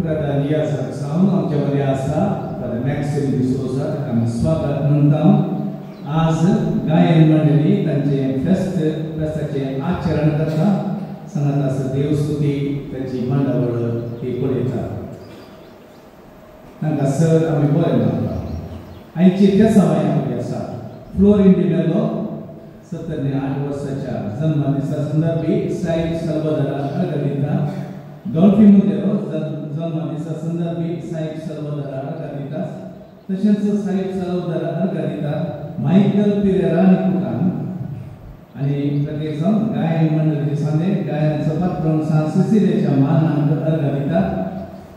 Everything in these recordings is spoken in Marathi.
Brother Elias Sam आमच्या मध्ये आसा Brother Maxim D'Souza आमी स्वागत म्हणटा आज गायन मंडळी तांचे फेस्ताचे आचरण करता सांगत आसा देवस्तुती तांची मंडळ ती पळयता तांकां सर आमी बरें मानता आयची त्या सवाय आसा फ्लोरिंडिनेलो 78 वर्साच्या जन्मदिसा संदर्भी साई सल्वादोरा अर्गदिता डॉल्फी मुदेरो जन्मदिसा संदर्भी साई सल्वादोरा अर्गदिता तशेंच साई सल्वादोरा अर्गदिता मायकल पिरेरा निकुटान आनी प्रत्येक जण गायन मंडळी सांगे गायनाचो पात्रोन सान सिसिलियाच्या मानान अर्गदिता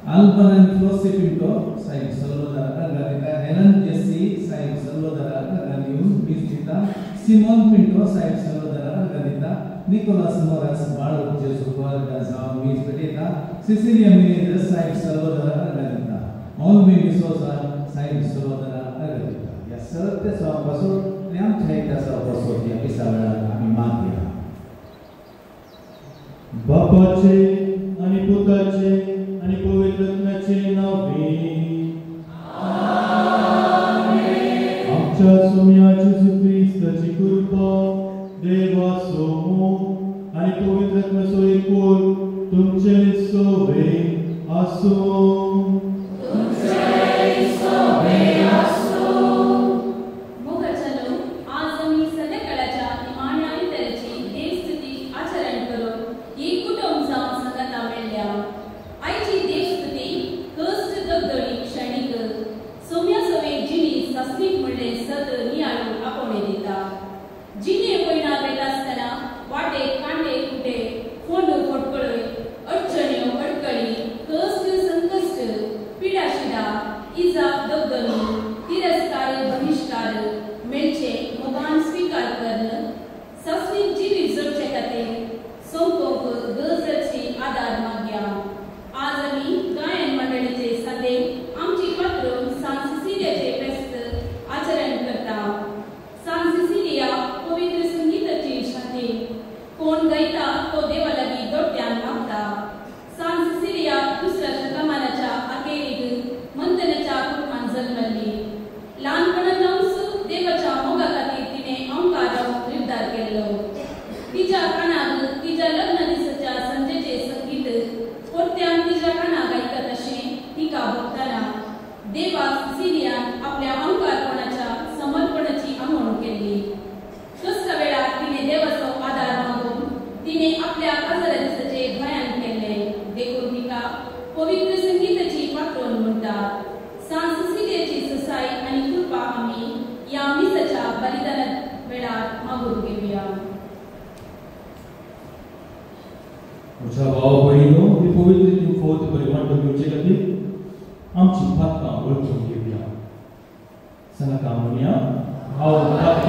Alban Flossi Pinto, Sai Salvador Argadita, Helen Jesse, Sai Salvador Argadita, Vistita, Simon Pinto, Sai Salvador Argadita, Nicolas Moras, Bardo Jesus Guarda, Miss Petita, Cecilia Menendez, Sai Salvador Argadita, Olmi D'Souza, Sai Salvador Argadita. Yes, sir, that's our pastor. I am trying to say our pastor, the Isabella Amimatia. Bapache, Aniputache, आणि पवित्रत्वाचे नावे आमेन आमच्या सोम्या येशू ख्रिस्ताची कृपा देवा सोमो आणि पवित्रत्वाचो एकूण तुमचे सोबे आसूं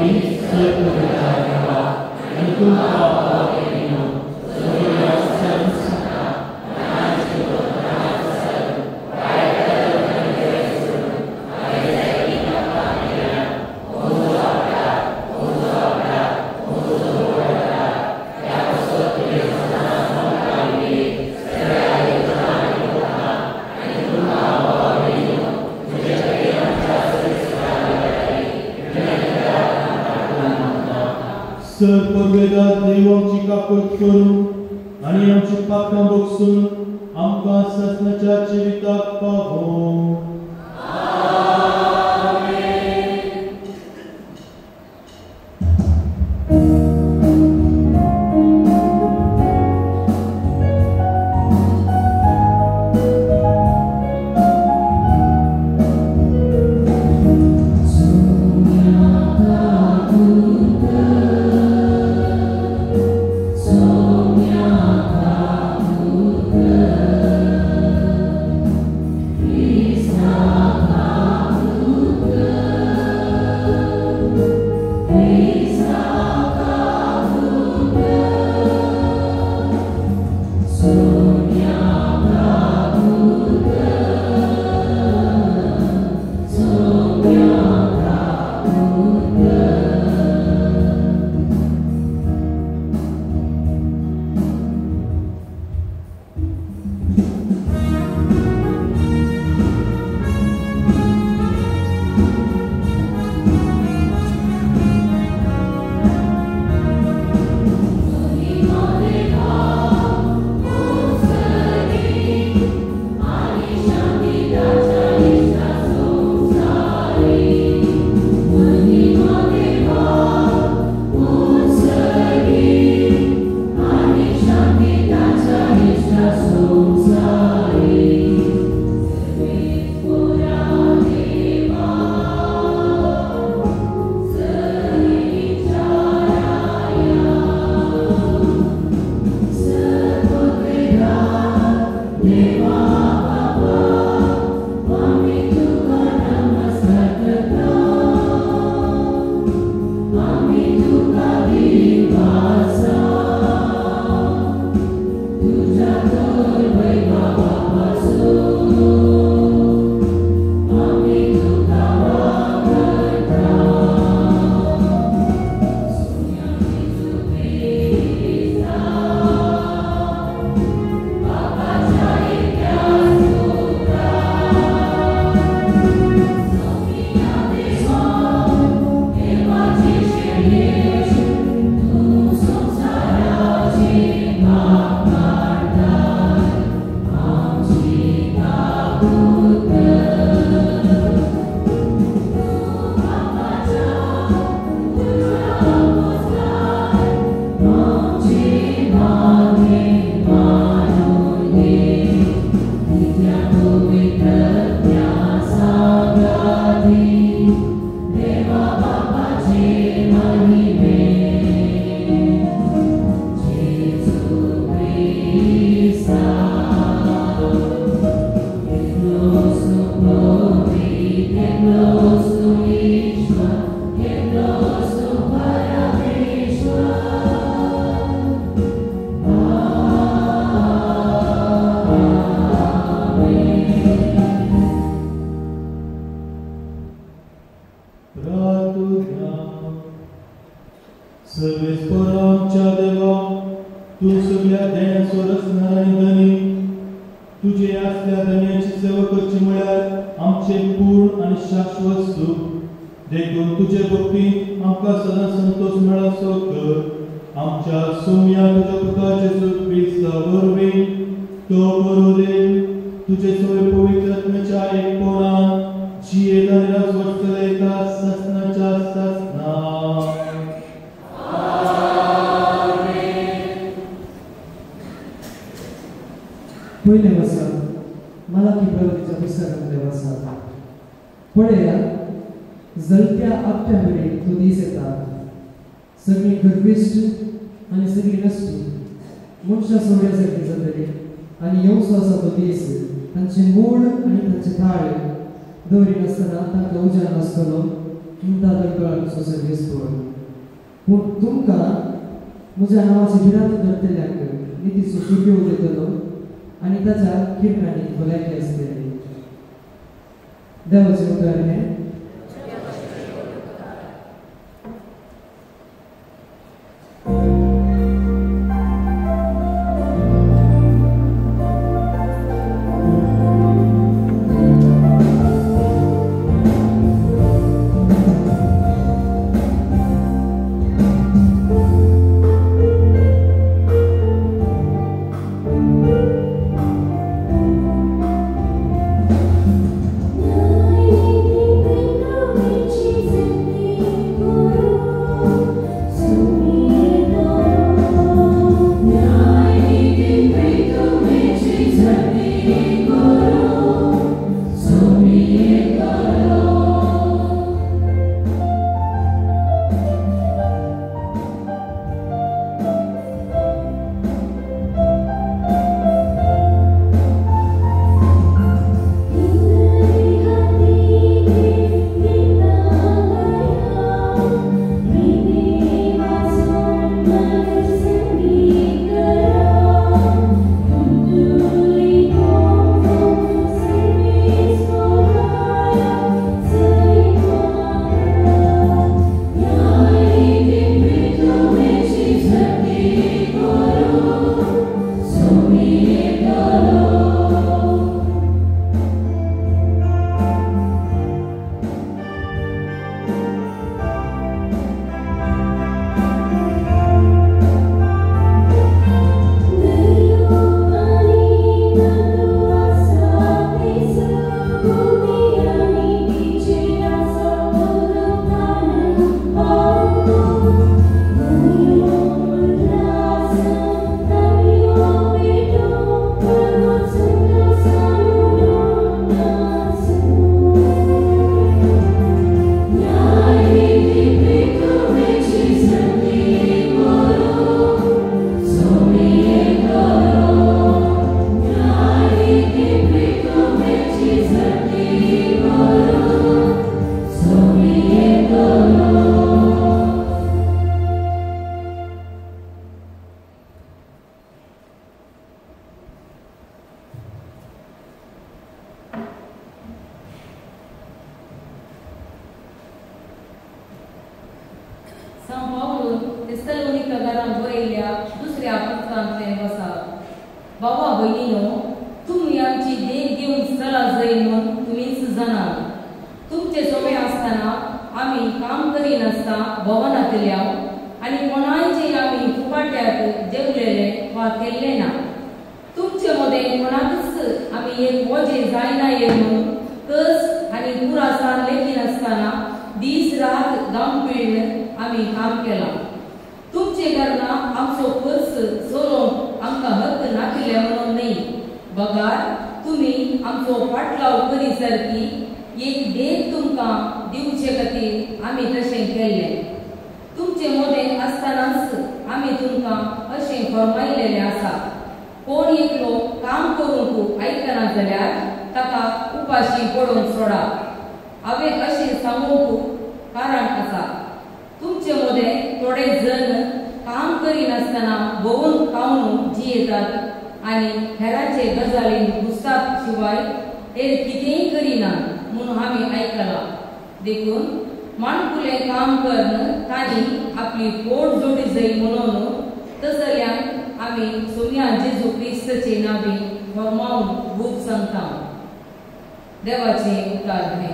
Krishna सेवा करची म्हळ्यार आमचे पूर्ण आणि शाश्वत सुख. देखून तुझे भक्तीन आमकां सदां संतोष मेळासो कर. आमच्या सोम्या तुझ्या पुता जेजू क्रिस्ता वरवीं तो बरो देव तुझे सगळे पवित्र आत्म्याच्या एकपणान जियेत आनी राजवट चलयता ससनाच्या ससना. पहिले वर्सा मलाकी प्रवचनाच्या पुस्तकांतले वर्सा पळया जळत्या आपट्या मेरेन तो दीस येता. सगळी गर्विश्ट आनी सगळी नश्टी मनशां सोड्या सारकी जातली आनी येवचो आसा तो दीस तांचे मूळ आनी तांचे ताळे दवरिनासतना तांकां उजार नासतलो चिंता तळतळाचो सर्दीस पड. पूण तुमकां म्हज्या नांवाची भिरांत धरतल्यांक नितीचो सुर्यो उलयतलो आनी ताच्या किरणांनी भलायकी आसतली. देवाचें उतर हें देवाचे उद्धार घे.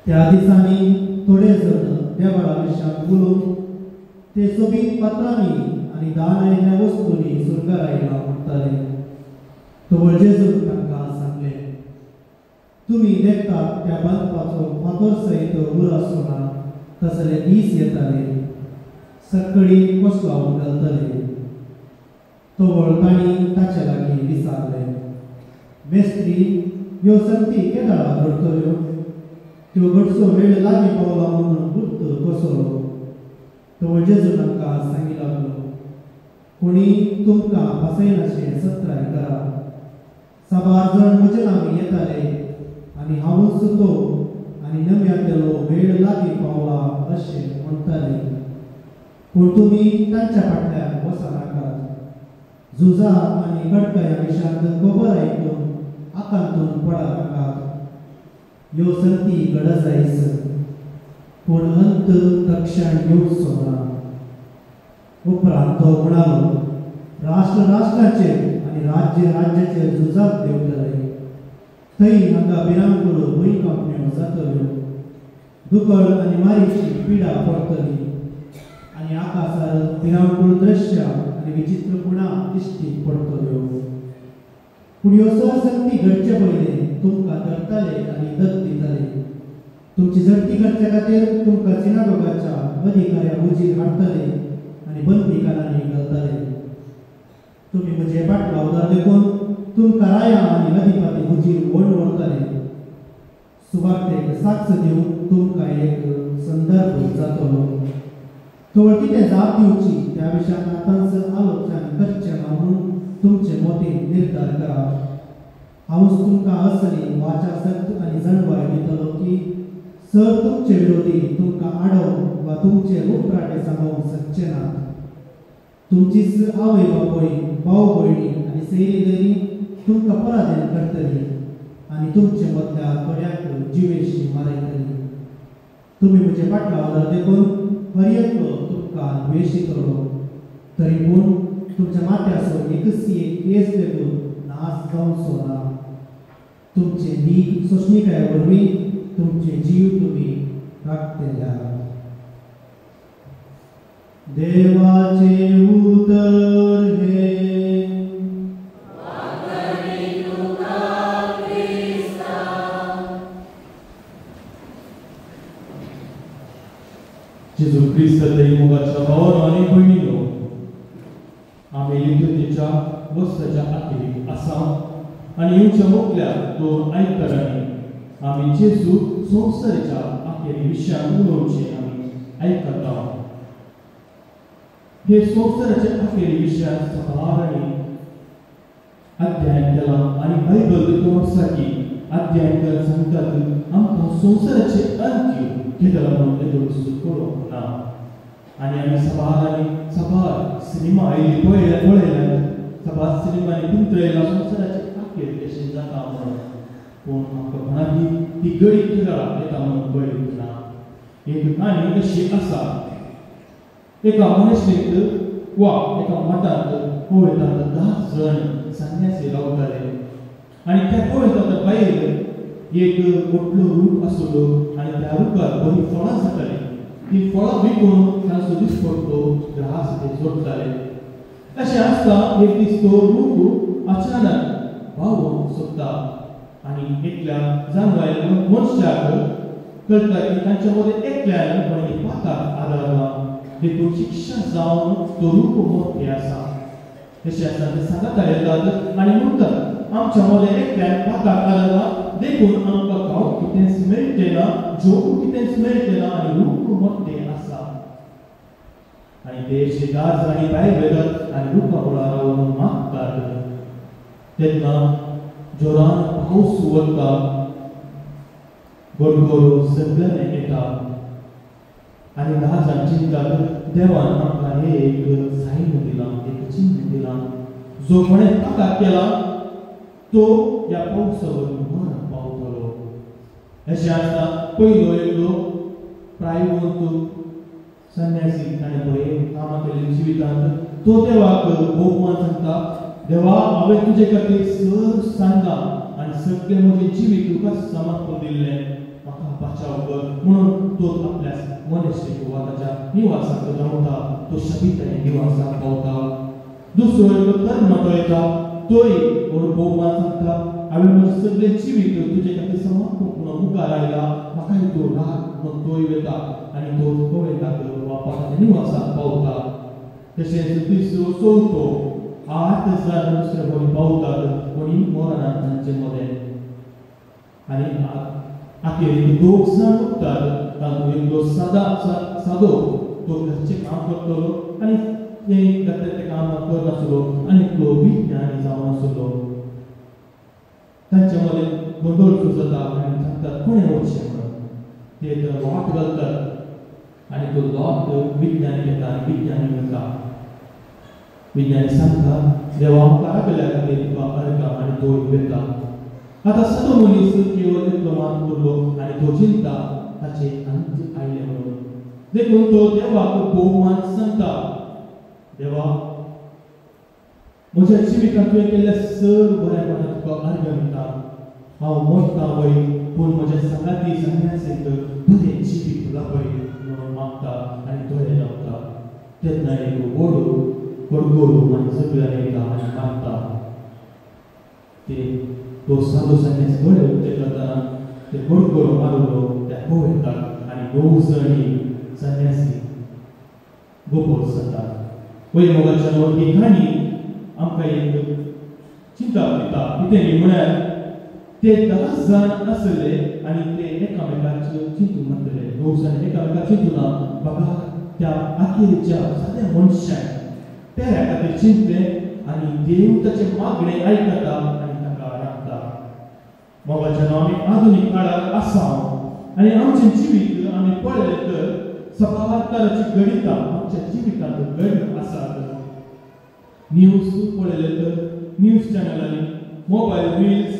त्या दिसांनी थोडे जण देवाळा विशयात बोलून ते सोबीत पात्रांनी आणि दान आयिल्ल्या वस्तूंनी स्वर्गार आयला म्हणटाले. तो जेजू तांकां सांगले, तुम्ही देखतात त्या बांदपाचो फातर सयत उर आसना तसले दीस येताले, सक्कळी कसलो घालतले. तो तांणी ताचे लागीं विचारले, मेस्त्री ह्यो संती केदाळा घडतल्यो? त्यो घडचो वेळ लागीं पावला म्हणून गुप्त कसलो. तो जेजू तांकां सांगी लागलो, कोणी तुमकां फसयनाशें सत्राय करा. साबार जण म्हजे नांवी येताले आनी हांवूच तो आनी नव्यातेलो वेळ लागीं पावला अशें म्हणटाले. पूण तुमी तांच्या फाटल्यान वचनाकात. झुजा आनी गडकया विशांत खबर आयकून आकांतून पडा नाकात. ह्यो संती घडत जायस, पूण अंत तक्षण येवचो ना. उपरांत तो म्हणालो, राष्ट्र राष्ट्राचेर आनी राज्य राज्याचेर झुजाक देंवतले. थंय हांगा भिरांकूळ भुंयकांपण्यो जातल्यो, दुकळ आनी मारीची पिडा पडटली आनी आकाशार भिरांकूळ दृश्य आनी विचित्रपणा दिश्टी पडटल्यो. पूण ह्यो संती घडचे पयलीं तुमकां धरतले आनी दत दितले. तुमची झडटी करचे खातीर तुमकां सिनागोगाच्या अधिकाऱ्या हुजीर हाडटले आनी बंदीखान्यांनी घालतले. तुमी म्हजे पाटलावदार देखून तुमकां राया आनी अधिपती हुजीर व्हड व्हरतले. सुवातेक साक्ष दिवंक तुमकां एक संदर्भ जातलो. केवळ कितें जाप दिवची त्या विशयात आतांच आलोचन करचें ना म्हणून तुमचे मोठे निर्धार करा. हांवूच तुमकां असली वाचा सक्त आनी जणवाय दितलो की सर तुमचे विरोधी तुमकां आडोवंक वा तुमचे उपराटे सांगोवंक शकचे नात. तुमचीच आवय बापूय भाव भयणी आनी सैरी गैरी तुमकां पराधीन करतली आनी तुमचे मदल्या थोड्याक जिवेशी मारयतली. तुमी म्हजे पाटलावदार देखून हर एकलो तुमकां द्वेशितलो. तरी पूण तुमच्या माथ्याचो एकच एक केस देखून नाश जावचो ना. तुमचे दी सोशणिकाये वरवीं तुमचे जीव तुमी राखतले आहात. देवाचे उतर हे जेजू ख्रिस्त दैवगाच्या भावांनो आनी भयणींनो, आमी लिटुर्जीच्या वर्साच्या अखेरीक आसा आनी येवच्या मुखल्या 2 आयतारांनी आमी जेजू संवसाराच्या अखेरी विशयान उलोवचें आमी आयकता. हे संवसाराचे अखेरी विशयान सकाळांनी अध्ययन केला आनी बायबल तो आसा की अध्ययन कर सांगतात आमकां संवसाराचे अंत्य केदला म्हणून येदोळसून कळोवंक ना. आनी आमी सबार सिनेमा आयली पळयल्यात सबार सिनेमांनी पिंतळयला संवसाराचे अखेर कशें जाता म्हणून. पूण आमकां कोणाकी ती गडी खेळा येता म्हणून कळ्ळी ना. एक काणी कशी आसा, एका मनशेक वा एका मठांत पळयतात 10 जण संन्यासी रावताले आनी त्या पळयतात भायर एक व्हडलो रूख आसलो आनी त्या रुखार बरी फळां जाताली. ती फळां विकून तांचो दिसपट्टो ग्रास ते जोडटाले. अशें आसता एक दीस तो रूख अचानक व्हांवून सोडटा आनी एकल्या जानवायल्या मनशाक कळटा की तांच्या मदें एकल्यान कोणी पाताक आदारला. देखून शिक्षा जावन तो रूख मोठे आसा. तशें आसा ते सांगता येतात आनी म्हणटात आमच्या मदें एकल्यान पाताक आदारला देखून आमकां खावंक कितेंच मेळचें ना, जेवूंक कितेंच मेळचें ना आनी रूख मोठे आसा. आनी ते 10 जाणी भायर येतात आनी रुखा मुळार रावन मागतात. तेन्ना जोरान पावस वता, गडगडो सगळ्यांनी येता आनी 10 जाण चिंततात देवान आमकां हे एक साईन दिलां, एक चिन्ह दिलां. जो कोणें पाताक केला तो ह्या पावसावर मरण पावतलो. अशें आसता पयलो एकलो प्रायवंत संन्यासी ताणें बरें कामां केलें जिवितांत. तो देवाक भोवमान सांगता, देवा हांवें तुजे खातीर सर सांगा आनी सगळें म्हजें जिवीत तुका समर्पण दिल्लें, म्हाका बचाव कर. म्हणून तो आपल्या मनशेक वा ताच्या निवासाक रावता. तो शबिताय निवासाक पावता. दुसरो एक तरणाटो येता, तोय भोवमान सांगता, हांवें म्हजें सगळें जिवीत तुजे खातीर समर्पण करून मुखार आयला, म्हाकाय तूं राख. म्हणून तोय वता आनी तो पळयतात बापाच्या निवासाक पावता. तशेंच तिसरो चवथो 8 जाण दुसरे कोणी पावतात, कोणी मरणांत तांचे मदें. आनी अखेरीक 2 जाण उरतात. तातूंत एकलो सादो तो घरचें काम करतलो आनी तें ते काम करनासलो आनी एकलो विज्ञानी जावन आसलो. तांचे मदें गोंदळ सुचता आनी सांगतात कोणें वचचें म्हणून. ते तर वाट घालतात आनी तो लोट विज्ञानी घेता आनी विज्ञानी वता. विज्ञानी सांगता देवा आमकां राखल्या खातीर तुका अर्घा आनी तो वता. आतां सादो मनीस केवळ एकलो मात उरलो आनी तो चिंता ताचे अंत आयले म्हणून. देखून तो देवाक भोवमान सांगता, देवा म्हज्या जिवितांत तुवें केल्ल्या सर बऱ्यापणां तुका अर्घ दिता. हांव मोडटा वय पूण म्हज्या संगाती संन्यासीक बरें जिवीत लाभय म्हणून मागता आनी दोळे लावता. तेन्ना एक गडगडो आनी सगळ्यांनी येता आनी मागता. तो सादो संन्यासी दोळे उक्ते करतना ते गडगडो मारलो त्या पळयतात आनी 9 जणी संन्यासी गोपोर जातात. वय मोगाच्या ही काणी आमकां एक चिंता दिता. कितें म्हळ्यार ते 10 जाण आसले आनी ते एकामेकांचेर चिंतून नासले. 9 जाण एकामेकांक चिंतूना बघा त्या अखेरच्या साद्या मनशाक तेऱ्या खातीर चिंतलें आनी देव ताचे मागणें आयकता आनी ताका राखता. मोगाच्या आमी आधुनीक काळार आसा आनी आमचें जिवीत आमी पळयलें तर सभावांतराची गणितां आमच्या जिवितांत घडत आसात. न्यूज पळयलें तर न्यूज चॅनलांनी मोबायल रील्स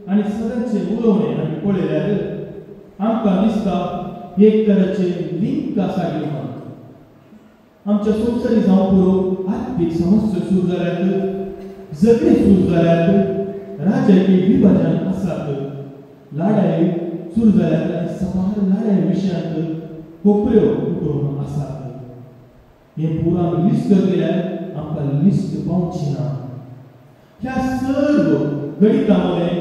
आनी सदांचे उलोवणे आमी पळयल्यार आमकां दिसता एक तराचे लिंक आसा म्हणून. आमच्या संवसारी जावं पुरो आर्थीक समस्या सुरू जाल्यात, झगडे सुरू जाल्यात, राजकीय विभाजन आसात, लढाई सुरू जाल्यात आनी समाज लढाई विशयांत कोपऱ्यो उठून आसात. हे पुरो आमी लिस्ट केल्यार आमकां लिस्ट पावची ना. ह्या सर्व गणितां मदें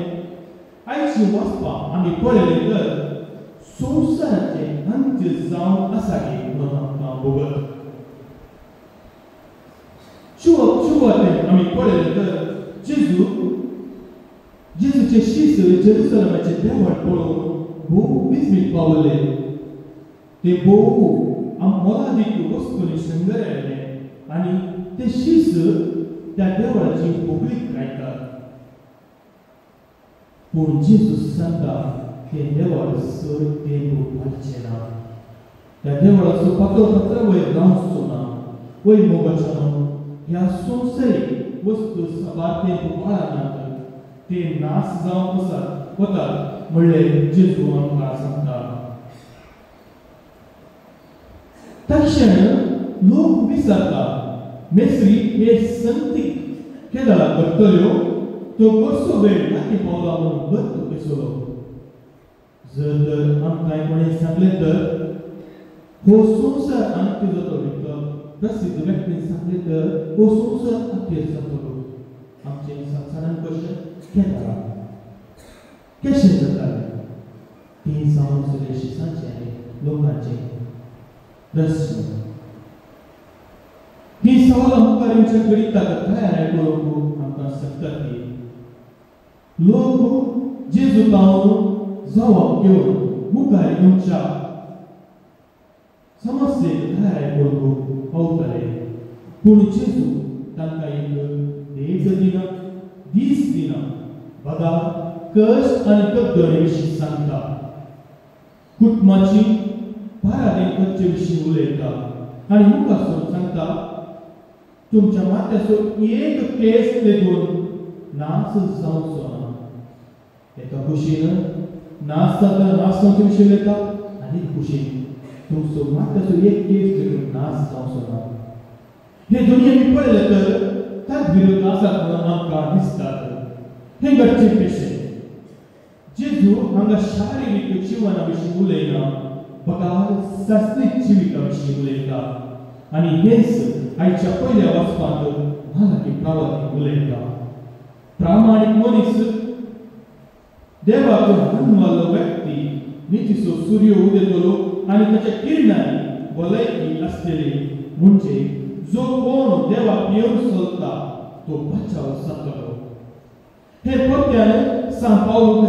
आयची वाचपाक आमी पळयलें तर संवसाराचे अंत जावन आसा गे म्हणून आमकां भोगत. सुवातेर आमी पळयलें तर जेजूचे शिश्य जेरुसलेमाचे देवळ पळोवन भोव विस्मीत पावले. ते भोव मोलादीक वस्तूंनी शंगरले आनी ते शिश्य त्या देवळाची पब्लीक गायतात. पूण जेजूस सांगता ते देवळ सर देव वाडचें ना. त्या देवळाचो पत्र वयर रावचो ना. वय मोगाच्या ह्या संवसारीक वस्तू सबार तेंप वाळनात ते नाश जावन वतात म्हणलें जेजू आमकां सांगता. तक्षण लोक विचारता मेस्त्री हे संतीक केदा करतल्यो तो कसो वेळ लागीं पावला म्हणून बरतो केसलो. जर तर आमकां कोणें सांगलें तर हो संवसार आनी तुजो तो एक प्रसिद्ध व्यक्तीन सांगलें तर हो संवसार अखेर जातलो. आमचें संवसारान कशें केदा कशें जातालें तें जावन सगळे शिसांचे लोकांचे प्रश्न. ही सवाल मुखारींच्या गणितात तयार करूंक आमकां सांगता की लोक जेजू पावून जबाब घेवन मुखार येवच्या समस्येक तयार करूंक पावतले. पूण जेजू तांकां एक देख दिना, दीस दिना, बदा कश्ट आनी कदरे विशीं सांगता. कुटुंबाची भारादेन करचे विशीं उलयता आनी मुखार सांगता तुमच्या माथ्याचो एक केस लेगून नाश जावचो ना. एका खुशीन नाश जाता नाश जावचे विशीं उलयता आनी खुशीन तुमचो माथ्याचो एक केस लेगून नाश जावचो ना. हे दुनियेन पळयलें तर ताक विरोध आसात म्हणून आमकां दिसतात. हे घडचे पेशे जेजू हांगा शारिरीक जिवना विशीं उलयना, बगाल शास्त्रीक जिविता विशीं उलयता आनी हेच आयच्या पयल्या वचपांत मालाकी प्रवादी उलयता. प्रामाणीक मनीस देवाचो मानवालो व्यक्ती नितीचो सूर्य उदेतलो आनी ताच्या किरणांनी भलायकी आसतली म्हणजे जो कोण देवाक येवन चलता तो बचाव जातलो. हे पत्यान सांत पावलो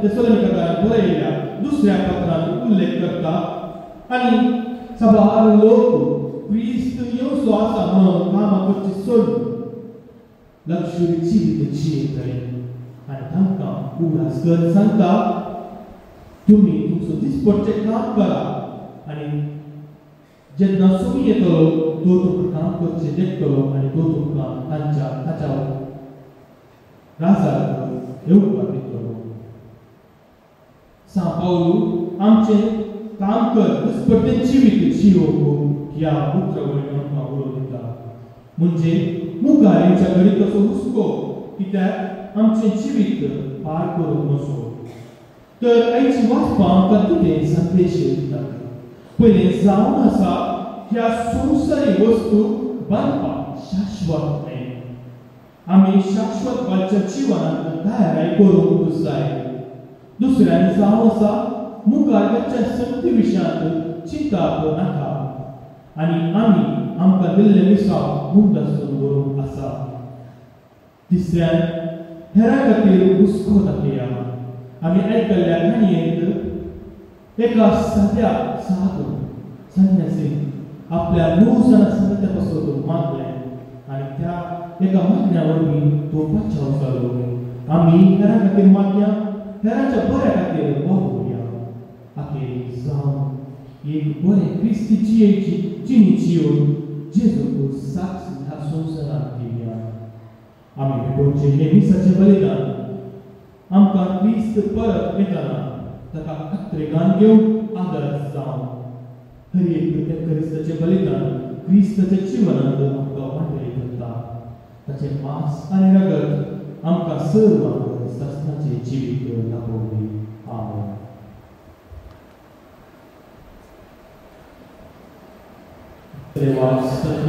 तेसलोनिकांत बरयल्या दुसऱ्या पत्रांत उल्लेख करता आनी सबार लोक क्रिस्त येवचो आसा म्हणून कामां करची सोडून लक्ष्यूरी जिवीत जियेताय आनी तांकां उगडास कर सांगता तुमी तुमचो दिसपडचें काम करा आनी जेन्ना सुमी येतलो तो तुमकां काम करचें देखतलो आनी तो तुमकां ताच्या राजाक येवपाक दितलो. सांत पावलो आमचें काम कर दिसपडचें जिवीत जियोवंक ह्या उतरावळीन आमकां उलोव दिता. म्हणजे मुखार येवच्या घडीक तसो हुस्को कित्याक आमचें जिवीत पार करूंक नसो. तर आयची वाचपां आमकां कितें संदेश दितात. पयलें जावन आसा ह्या संवसारी वस्तू बांदपाक शाश्वत न्हय. आमी शाश्वत कालच्या जिवनांत तयारी करूंक जाय. दुसऱ्यान जावन आसा मुखार येवच्या संती विशयांत चिंता नाका आनी आमी आमकां दिल्ले विसाव मुंडसून दवरूंक आसा. तिसऱ्यान हेरां खातीर हुस्को दाखया. आमी आयकल्ल्या काणयेंत एका साद्या साधू संन्यासीन आपल्या 9 जाणां संगत्या पासून मागलें आनी त्या एका मागण्या वरवीं तो बचाव जालो. आमी हेरां खातीर मागया, हेरांच्या बऱ्या खातीर वावुरया. आखेर जावन एक बरें क्रिस्ती जिणी जियोवन जेजूक साक्ष ह्या संवसारांत दिवया. आमी भेटोवचें हें मिसाचें बलिदान आमकां क्रिस्त परत येताना ताका खात्रेगान घेवन आदर जावन हर एक क्रिस्ताचें बलिदान क्रिस्ताच्या जिवनांत आमकां वांटले करता. ताचें मांस आनी रगत आमकां सर्वांक सस्नाचें जिवीत दाखोवपी. आमेन. देवाक स्तुती.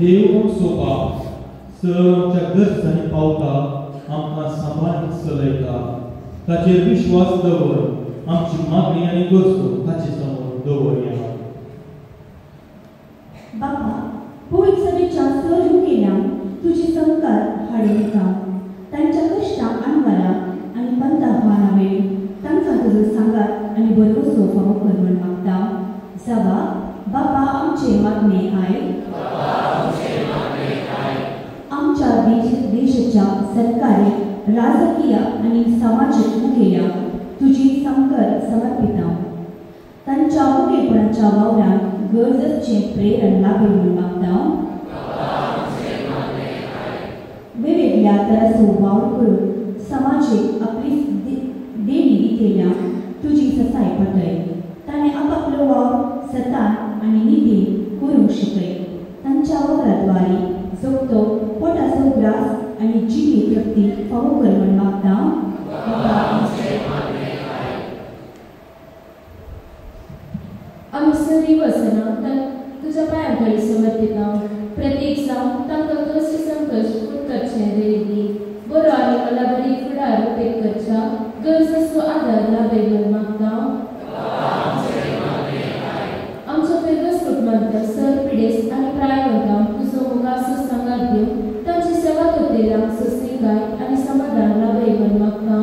देव आमचो बाप सर आमच्या गरजांनी पावता आमकां सांबाळून चलयता ताचेर विश्वास दवर आमची मागणी आनी गरजो ताचे समोर दवरया. बापा पळय सगळेच्या सर मुखेल्या तुजी संकार हाडयता तांच्या कश्टां आनवारा आनी पंथा भावना वेळी तांकां तुजो सांगार आनी बरोसो फावो कर म्हण मागता. जावा बापा आमचे मागणे आयक. आमच्या देशाच्या सरकारी राजकीय आनी सामाजीक मुखेल्या तुजी संकर समर्पिता तांच्या मुखेलपणाच्या वावरांत गरजेचे प्रेरण लाभे म्हण मागता. वेगवेगळ्या तरासो वावर करून समाजीक आपली देणी दितेल्या तुजी ससाय पटय. ताणें आपापलो वावर सतान आनी नितीन करूंक शिकय. तांच्या वावराद्वारे जगतो पोटाचो ग्रास आनी जिवी तृप्ती फावो कर म्हण मागता. आमी सरी वसना तुज्या पांयांखाली समर्पिता. प्रत्येक जावन तांकां कसले संकश्ट फूट करचें देवी बरो आनी कला बरी फुडार उपेग करच्या गरजेचो आदार लाभे म्हण मागता. आमचो फेगस कुटुंबांतल्या सर पिडेस आनी प्रायवंतांक तुजो मोगाचो सांगार दिवन तांची सेवा करतेल्यांक सस्तेकाय आनी समाधान लाभे म्हण मागता.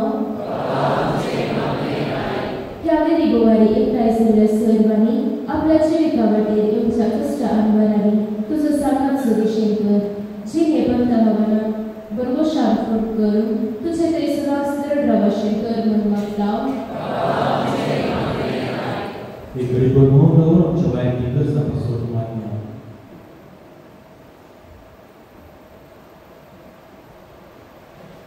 ह्या वेळी गोवारी एकठांय जाल्ल्या सर्वांनी आपल्या जिविका वाटेर येवच्या कश्टा आनवारांनी तुजो सांगारचो दिशेन कर. जी हे पंथा भावना बरोबशान फूट करून तुजे थंयसराक दृढ रावशें कर म्हण मागता. एक घडीभर मौन रावन आमच्या बायकी गरजा पासत मागया.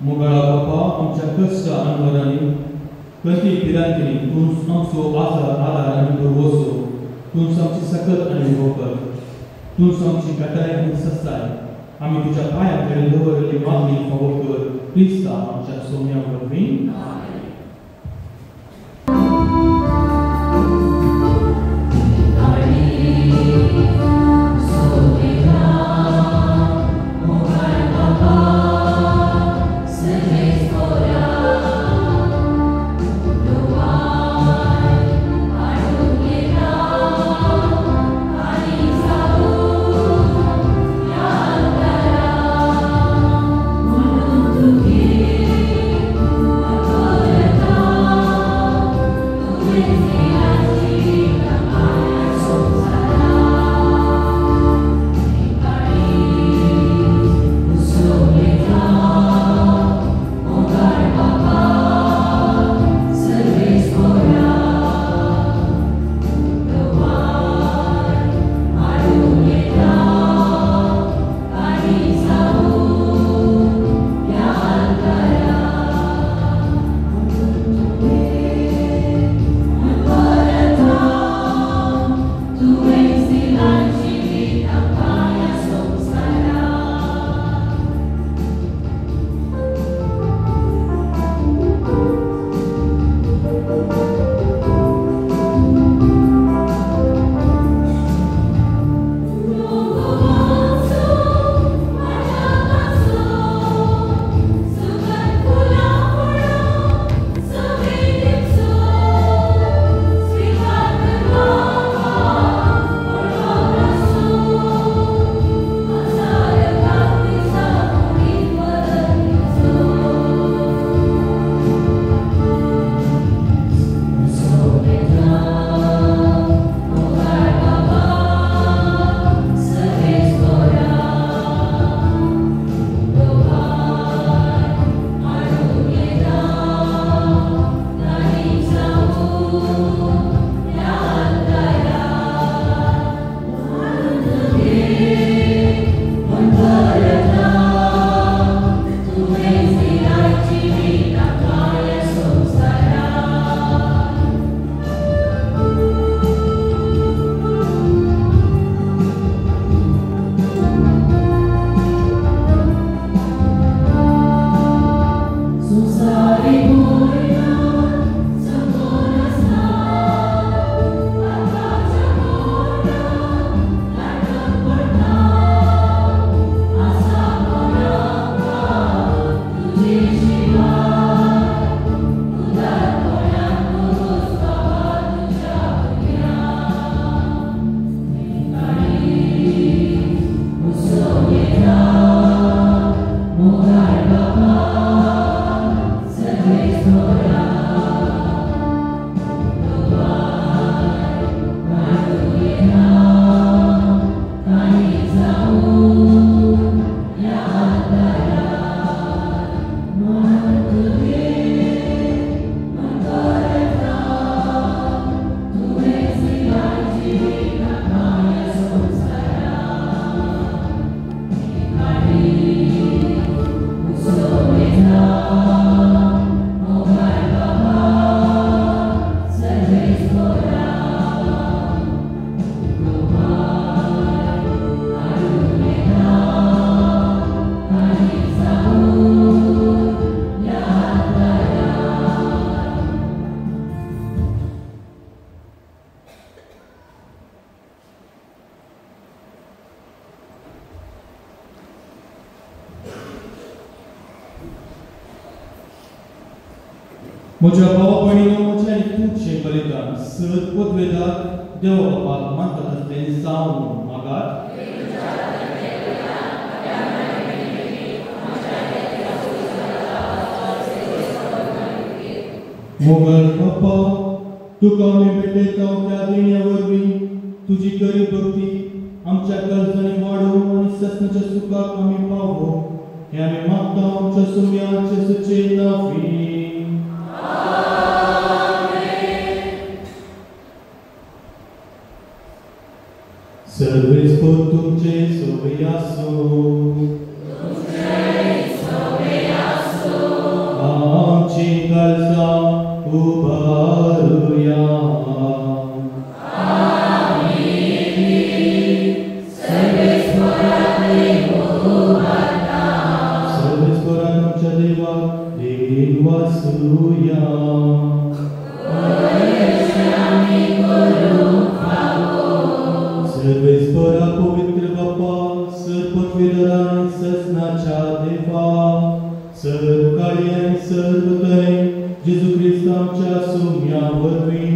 मुगाळा बापा आमच्या कश्टा आनवारांनी प्रति पिरांतनी तूं आमचो आदार आनी बरवसो तूं आमची सकत आनी होकर तूं आमची गटाय आनी ससाय आमी तुज्या पांयां कडेन दवरलेली मागणी फावो कर. क्रिस्ता आमच्या सोम्या वरवीं. Oh म्हज्या भाव भयणीनो म्हजें आनी तुमचें बलिदान सत पदवेदार देवा बापाक मानता तसलें जावं मागात. मोगल बाप्पा, तुका आमी भेटयता त्या देण्या वरवीं तुजी गरीब भक्ती आमच्या गरजांनी वाडोवं आनी ससनाच्या सुखाक आमी पावो हें आमी मागता आमच्या सुम्याचे सुचे नांवी. सर्वेस्पर तुमचे सोबे आसो आमची काळजां उबारुया. सर्वेस्परान आमच्या देवाक देण वासुया. सर्वेस्परा पवित्र बाप्पा सर पदवीधरान ससनाच्या देवा सर काळी आनी सर्वतय जेजू क्रिस्त आमच्या सोम्या वरवीं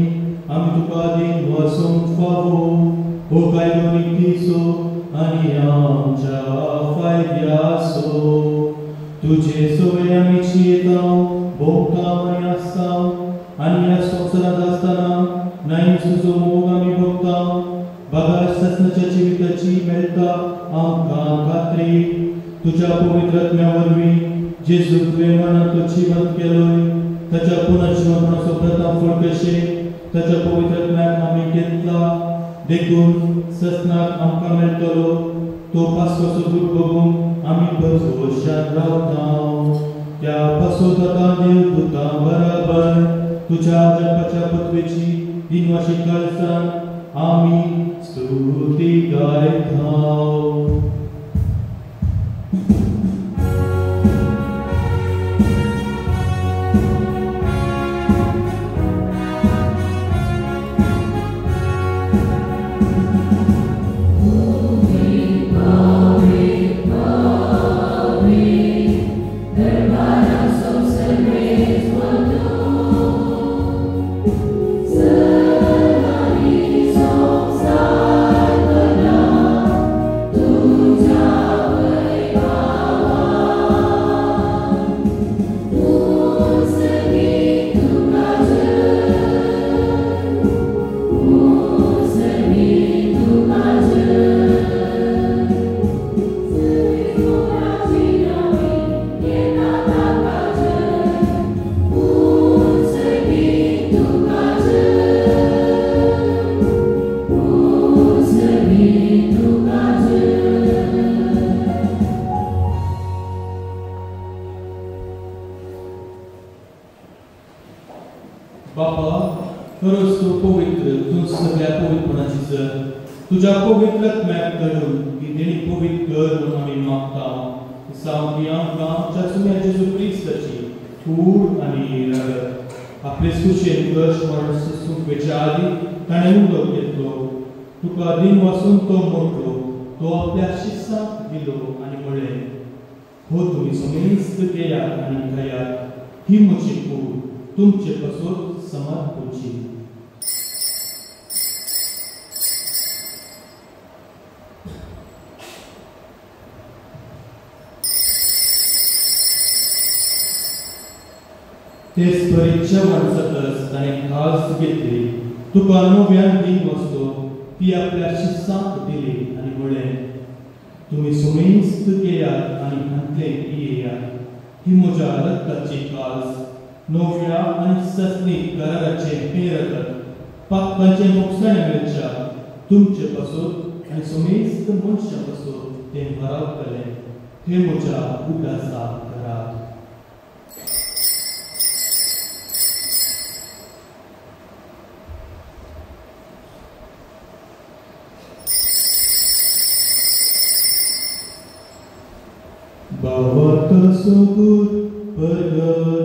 आमी तुका देण वासूंक फावो हो कायदो नितीसो आनी आमच्या फायद्याचो. तुजे सोय आमी चियेता भोगता आनी आसता आनी ह्या संवसारांत आसतना नाईन तुजो मोग आमी भोगता. बागार ससनाच्या जिविताची मेळटा आमकां खात्री. तुज्या पवित्रात्म्या वरवीं जेजू तुवें मनांत जिवंत केलोय ताच्या पुनर्जीवनाचो प्रथम फळ कशें ताच्या पवित्रात्म्याक आमी घेतला. देखून ससनाक आमकां मेळटलो तो पास्कोचो दूख बघून आमी भरवशान रावता. त्या पासो जाता देवदूतां बराबर तुज्या जपाच्या पदवेची दिनवाशी काळजान आमी स्तुती गायता. खरोच तू पवित्र तू सगळ्या पवित्रपणाची सर तुझ्या पवित्रत्म्याक धरून ही देणी पवित्र कर म्हणून आमी मागता. सावकी आमकां आमच्या सुम्या जेजू क्रिस्ताची कूड आनी रगत आपले सुशेन कश मरण सुसूंक वेच्या आदी ताणें उदक घेतलो. तुका दिन वासून तो मोटलो तो आपल्या शिष्याक दिलो आनी म्हळें हो तुमी समेस्त घेयात आनी खायात ही म्हजी कूड तुमचे पासून समर्पणची. तेच परीक्षा माणसातच ताणें खास घेतली. तुका नव्यान दिन वस्तो ती आपल्या शिष्याक दिली आनी म्हळें तुमी समेस्त घेयात आनी हांतले पियेयात ही म्हज्या रक्ताची कास नव्या आनी सस्नीक कराराचे हे रगत पापाचे मोक्षाणे मेळच्या तुमचे पासून आनी समेस्त मनशा पासून तें भरावतलें हे म्हज्या उदासाक करात. सोगूर परगटुया.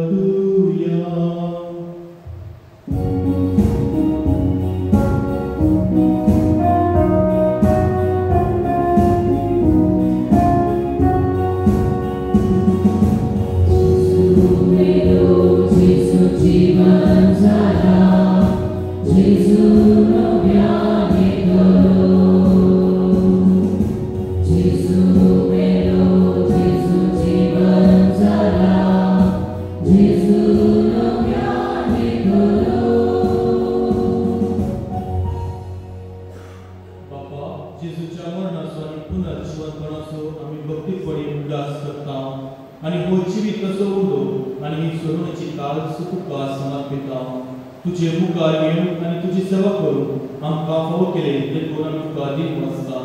तुझे मुखार येवन आनी तुजी सेवा करून आमकां फोव केले ते करून आमी तुका दीन वचता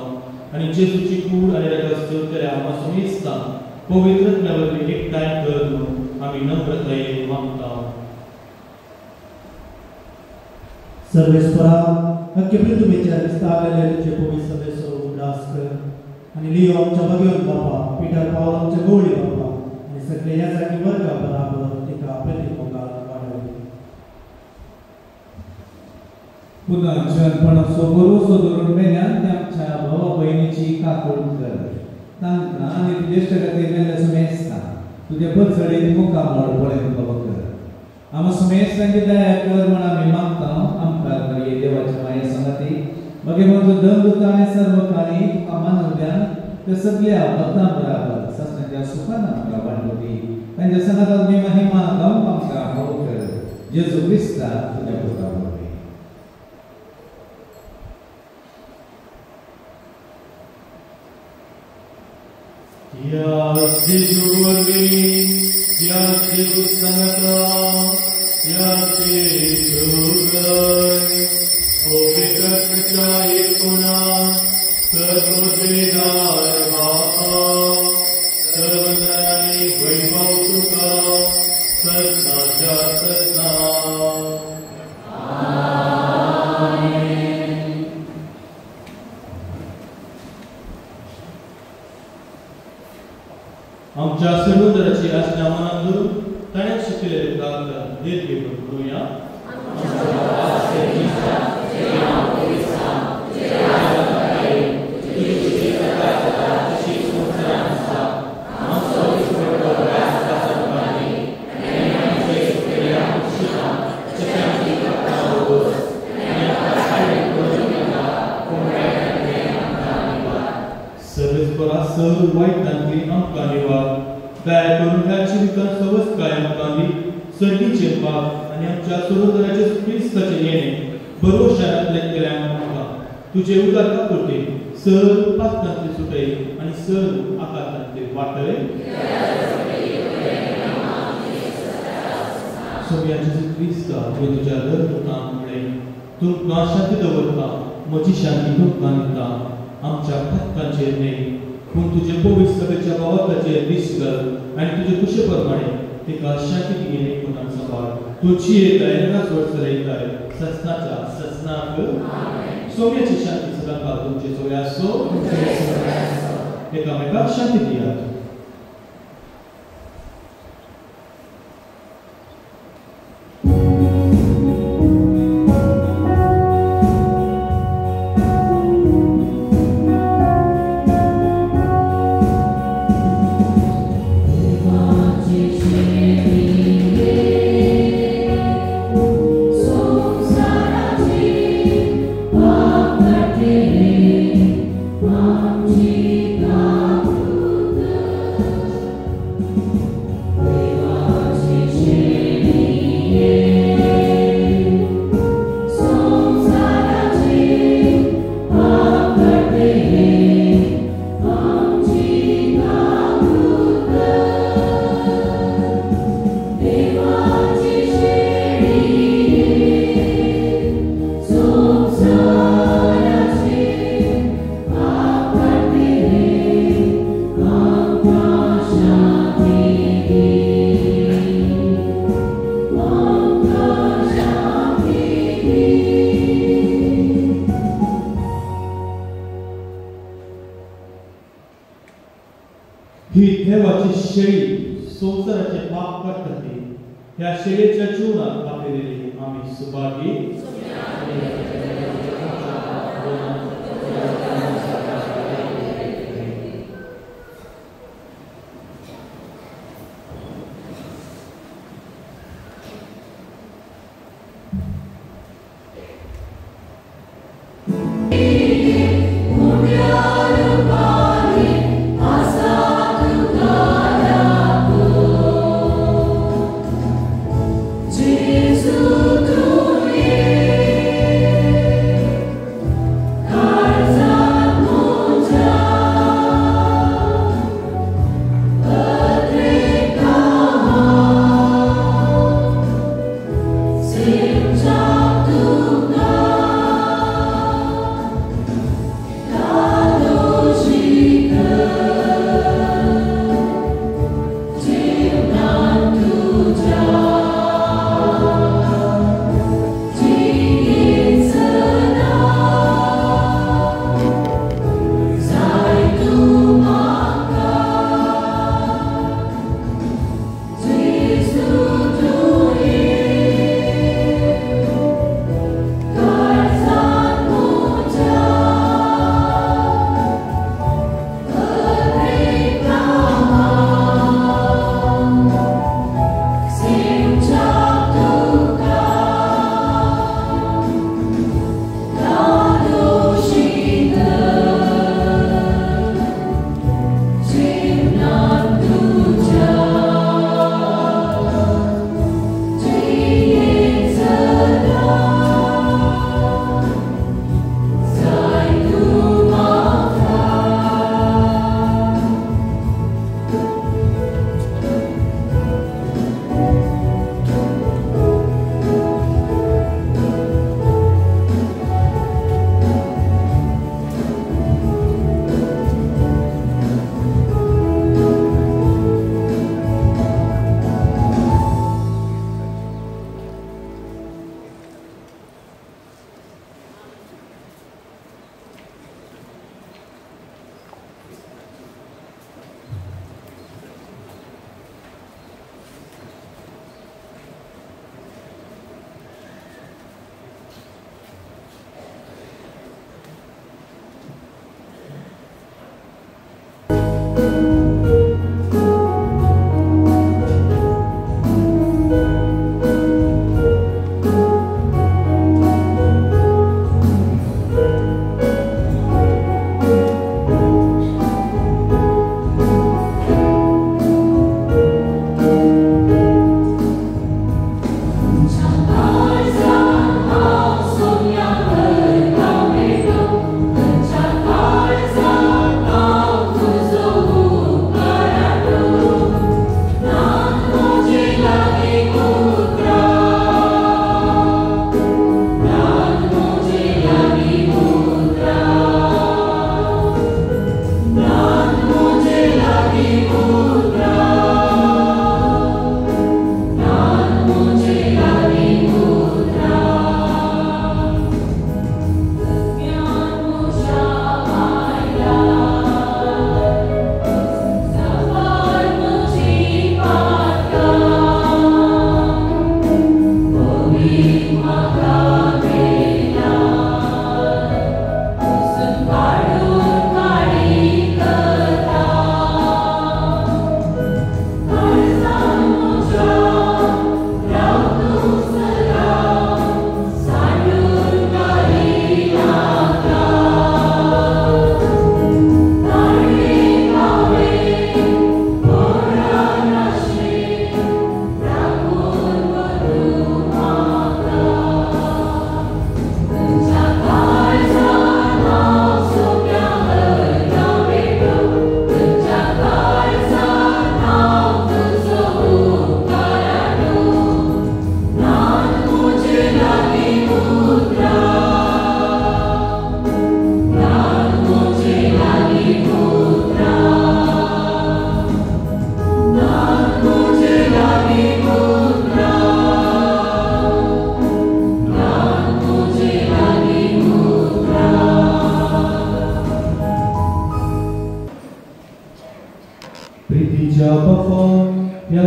आनी जेजूची कूड आनी रगत केल्या आमकां मेजता पवित्रत्म्या वरवीं एकठांय कर म्हणून आमी नम्रतायेन मागता. सर्वेस्परा अख्खे पृथ्वीच्या विस्तारलेले तुझे पवित्र सभेचो उल्हास कर आनी लियो आमच्या भगवन बापा पिटर पावल आमच्या गवळी बापा आनी सगळे ह्या जागी वर्गा बराबर तिका प्रतिमोगात वाडय. पुन्हा जनपणाचो भरोसो धरून मेल्यान ते आमच्या भावा भयणीची काकूळ कर. तांकां आनी तुजे इश्टगती मेल्ले मेजता तुजे बसळेन मुखार मोड पळय बाबा कर. आम समेत तांची दया कर म्हण आमी मागता. आमकां करिये देवाच्या माये संगती मगे म्हजो दंत आनी सर्व काळी तुका मानवल्यान ते सगळ्या भक्तां बराबर ससण्याच्या सुखान आमकां वांटो दी. तांच्या संगताक मी महिमा गावंक आमकां हाव कर. जेजू क्रिस्ता तुज्या पुता वरवीं. या जेजू वरवीं या जेजू संगता या जेजू गय ओ विकटच्या एकूणा सर्वोदयदार बापा सर्वजनांनी वैभव तुका सत्नाच्या सत्ना. आमच्या सर्वोदराची आज्ञा मनात धरून ताणें शिकलेले प्रार्थना देत घेऊन करूया. सर्व वाईटांतली आमकां निवार दया करून ह्या जिवितांत सवस कायम कांदी सर्गीचे पाप आनी आमच्या सर्वोदराचे क्रिस्ताचे येणे भरवशांतले केल्या आमकां तुजे उदारता करते सर्व पातकांतली सुटय आनी सर्व आकारांतले वाटय. सगळ्यांचे क्रिस्ता तुवें तुज्या धर्मतांमुळे तुमकां शांती दवरता म्हजी शांती तुमकां दिता. आमच्या पातकांचेर न्हय पूण तुजे पवित्र सभेच्या भावाकाचेर दीस घाल आनी तुजे कुशे प्रमाणे तिका शांती दियेन एकूणान सांबाळ. तुजी येताय नका सोड चलयताय ससनाच्या ससनाक सौम्याची शांती सदांकाळ तुमचे सोय आसो. एकामेकाक शांती दियात. ही देवाची शेळी संसाराचे पाप काढतात ह्या शेळेच्या जीवनात आपलेली आम्ही सुभागी Jesus,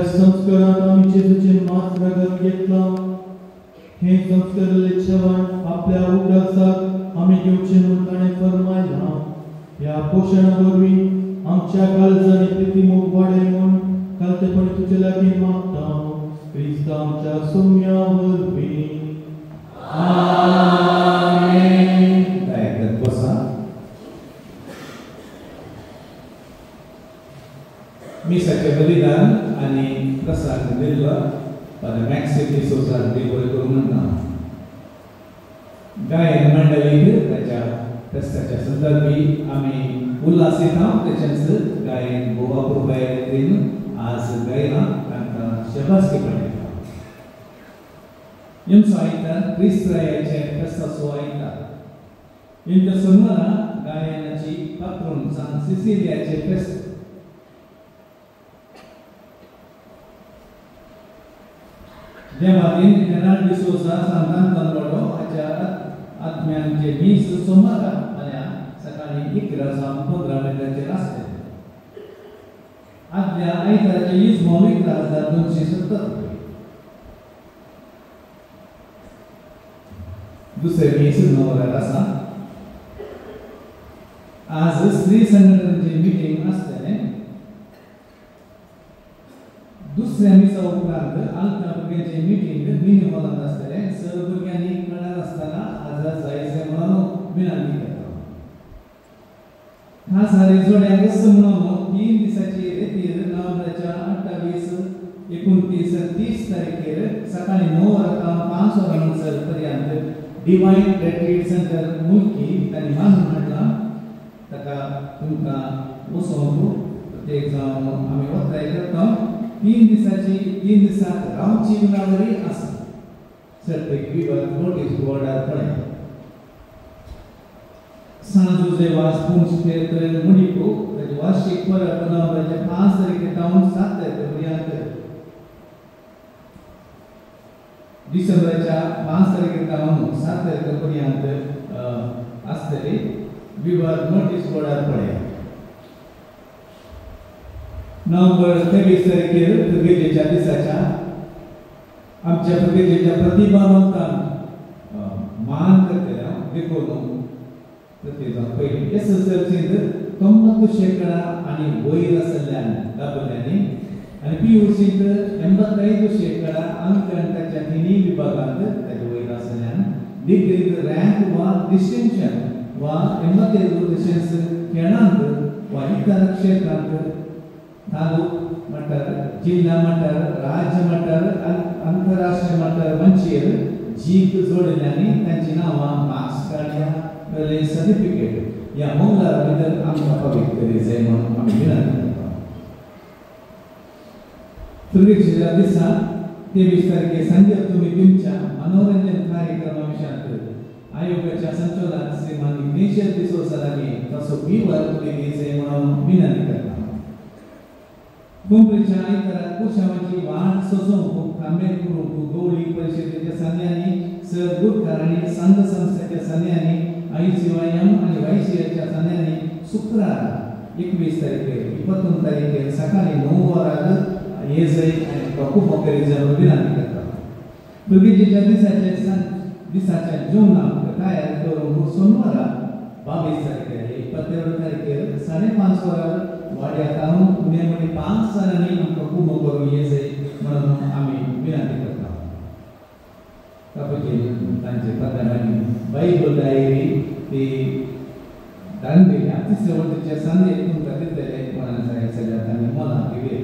संस्कारात आम्ही जेजूचे मात रगत घेतला. हे संस्कारले जेवण आपल्या उगडासाक आम्ही घेवचे म्हूण ताणें फरमायला. ह्या पोशणा वरवीं आमच्या काळजांनी प्रितीमोग वाडय म्हूण कालतेपणी तुजे लागीं मागता. क्रिस्त आमच्या सौम्या वरवीं. आमेन. गायकात बसा. मिसाचे बलिदान आणि प्रसाद दिल्लो फादर मॅक्सिम डिसोजा देवळी करून म्हणटा. गायन मंडळीक त्याच्या फेस्ताच्या संदर्भी आम्ही उल्हासीत आहोत. त्याच्याच गायन गोवा कृपायेन आज गायला तांकां शबासकी पडयता. यमचो आयतार क्रिस्त्रायाचे फेस्ताचो आयतार. इंटर सोनवारा गायनाची पात्रोन सान सिसिलियाचे फेस्त. देवादीन हेराल्ड डिसोजा सांतान कनवडो हाच्या आत्म्यांचे 20 सोमारा फाल्यां सकाळी 11 सावन 15 मिनटांचेर आसतले. आदल्या आयतारचे इजमो 1270 रुपये. दुसरे मीस नवरार आसा. आज स्त्री संघटनेची मीटिंग आसतले. दुसऱ्या मिसा उपरांत आलता भुरग्यांची मीटिंग मिनी हॉलांत आसतले. सर भुरग्यांनी कळार आसतना आज जायचे म्हणून विनंती करता. खास हारी जोड्यांक म्हणून 3 दिसाची रेतीर नोव्हेंबराच्या 28, 29, 30 तारखेर सकाळी 9 वरां 5 वरांसर पर्यंत डिवाइन रिट्रीट सेंटर मुलकी तांणी मानून हाडला. ताका तुमकां वचोंक प्रत्येक जावन आमी वताय करता. 3 दिसांत रावची उलावरी आसा. सर्तीक विवर नोटीस बोर्डार पळय. सांजू जेवास पुंछ केर मुडिको ताची वार्षिक परब नोव्हेंबराच्या 5 तारखेर सावन 7 तारखेपर्यंत. डिसेंबराच्या 5 तारखेर सावन 7 तारखेपर्यंत आसतली. विवर नोटीस बोर्डार पळय. नोव्हेंबर 23 तारखेर भुरगेच्या दिसाच्या आमच्या भुरगेच्या प्रतिभावंतांक मान करतल्या देखून प्रत्येक पयली एसएसएलसींत 90% आनी वयर आसल्यान दाखयल्यांनी आनी पीयूसींत 85% अंक ताच्या तिनूय विभागांत ताचे वयर आसल्यान डिग्रींत रँक वा डिस्टिंक्शन वा 83% खेळांत वा इतर क्षेत्रांत तालूक मट्टार, जिल्हा मट्टार, राज्य मट्टार, आंतरराष्ट्रीय मट्टार मंचेर जीक जोडल्यांनी तांची नांवां मार्क्स काडल्या. पयले सर्टिफिकेट ह्या मोगलार भितर आमकां फावीत करी जाय म्हणून आमी विनंती करता. भुरगेच्या दिसा 23 तारखेर सांजे तुमी तुमच्या मनोरंजन कार्यक्रमा विशयांत आयोगाच्या संचालक श्रीमान इग्नेशियस डिसोजा लागीं ताचो विवर तुमी जाय म्हणून विनंती करता. कुंभच्या आयताराक कुशावाची वाण सजोवंक कामेर करूंक गवळी परिशदेच्या सान्यांनी सर गुटकार आनी संघ संस्थेच्या सान्यांनी आयसीवायएम आनी वायसीएच्या सान्यांनी शुक्रार 21 तारखेर 21 तारखेर सकाळी 9 वरांक येजय आनी खूब करी जाय विनंती करता. भुरगेच्या दिसाच्या जेवणाक तयार करूंक सोनवारा 22 तारखेर 21 तारखेर 5:30 वरार वाड्यातावन पुण्यामध्ये 5 जाणांनी आमकां खूब करूं येजय म्हणून आमी विनंती करता. तापचे तांचे प्रधानांनी बायबल डायरी ती दानवेल्या 30 वर्साच्या सांजे तुमकां दितले कोणाक जाय जाल्यार तांणी मला दिले.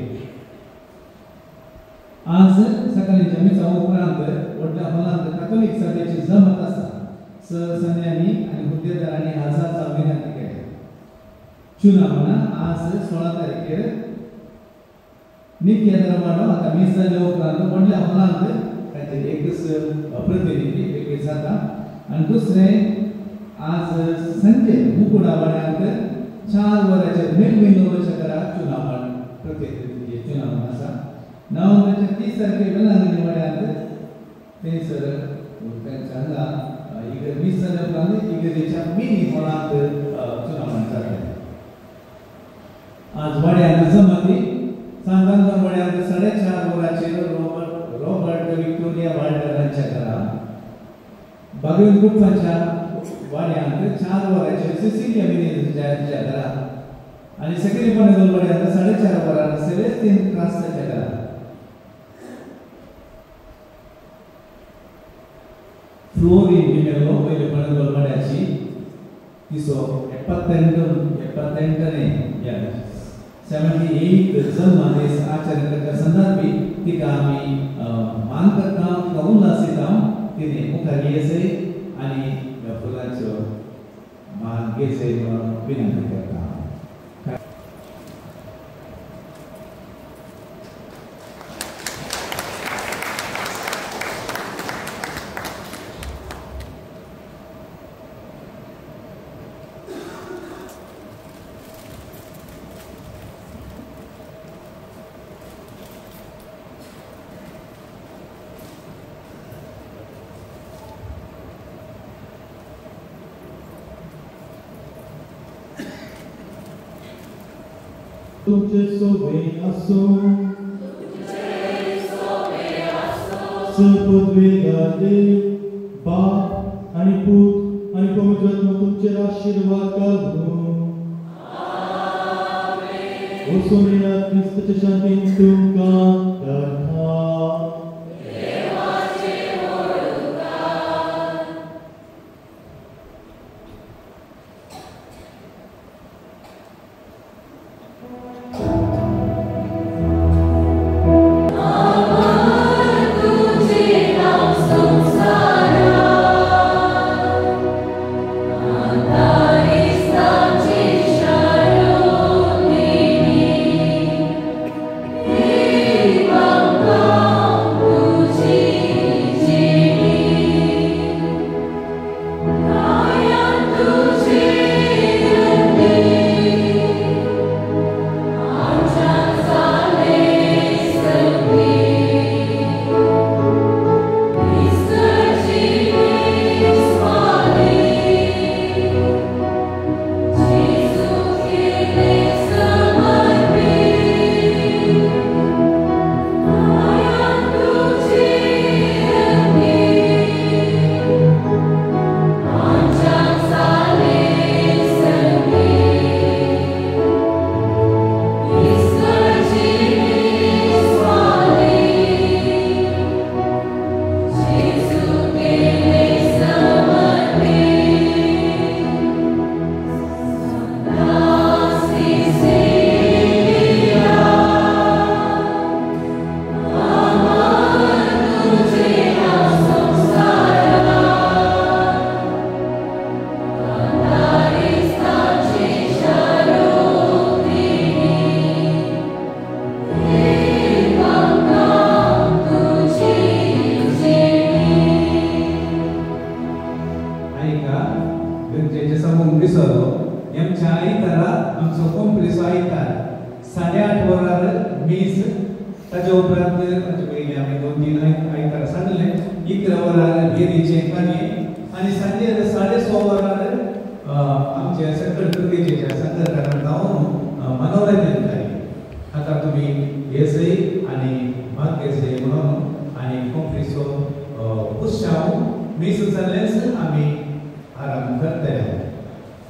आज सकाळच्या मिसा उपरांत व्हडल्या हॉलांत कॅथोलिक सभेची जमत आसा. संन्यांनी आनी हुद्देदारांनी हाजारचा विनंती केल्या. चुनावणा आज 16 तारखेर नित्य दरबारो आता मिस जाल्या उपरांत व्हडल्या हॉलांत ताचे एकच प्रतिनिधी वेगळे जाता. आनी दुसरे आज संजे मुकुडा वाड्यांत 4 वरांचेर मेलविनोदच्या चुनावण प्रतिनिधी चुनावण आसा. नोव्हेंबराच्या 30 तारखेर वेलांगणी वाड्यांत थंयसर तांच्या हांगा 20 जाल्या उपरांत इगर्जेच्या मिनी हॉलांत चुनावण जातलें. आज वाड्यांत जमती सांगांत वाड्यांत 4:30 वरांचेर रॉबर्ट विक्टोरिया वाल्डरांच्या घरांत भगवंत गुप्ताच्या वाड्यांत 4 वरांचेर सिसिलिया मिनेजाच्या घरांत आनी सगळी पण वाड्यांत 4:30 वरांना सेलेस्टीन क्रास्ताच्या घरांत फ्लोरीन डिमेलो पयले पण वाड्याची तिसो 78ने या 78 जन्म दीस आचरण करता संदर्भी तिका आमी मान करता कबूल आसिता तिने मुखार येसे आनी फुलांचो मान घेसे म्हणून विनंती करता. तुमचे सोबे असो सपदवेगार देव बाप आणि पूत आणि पवित्र आत्मा तुमचे आशीर्वाद घालूं. वचून येयात क्रिस्ताच्या शांतीन तुमकां धाडटा.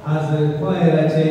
आज क्वायराचे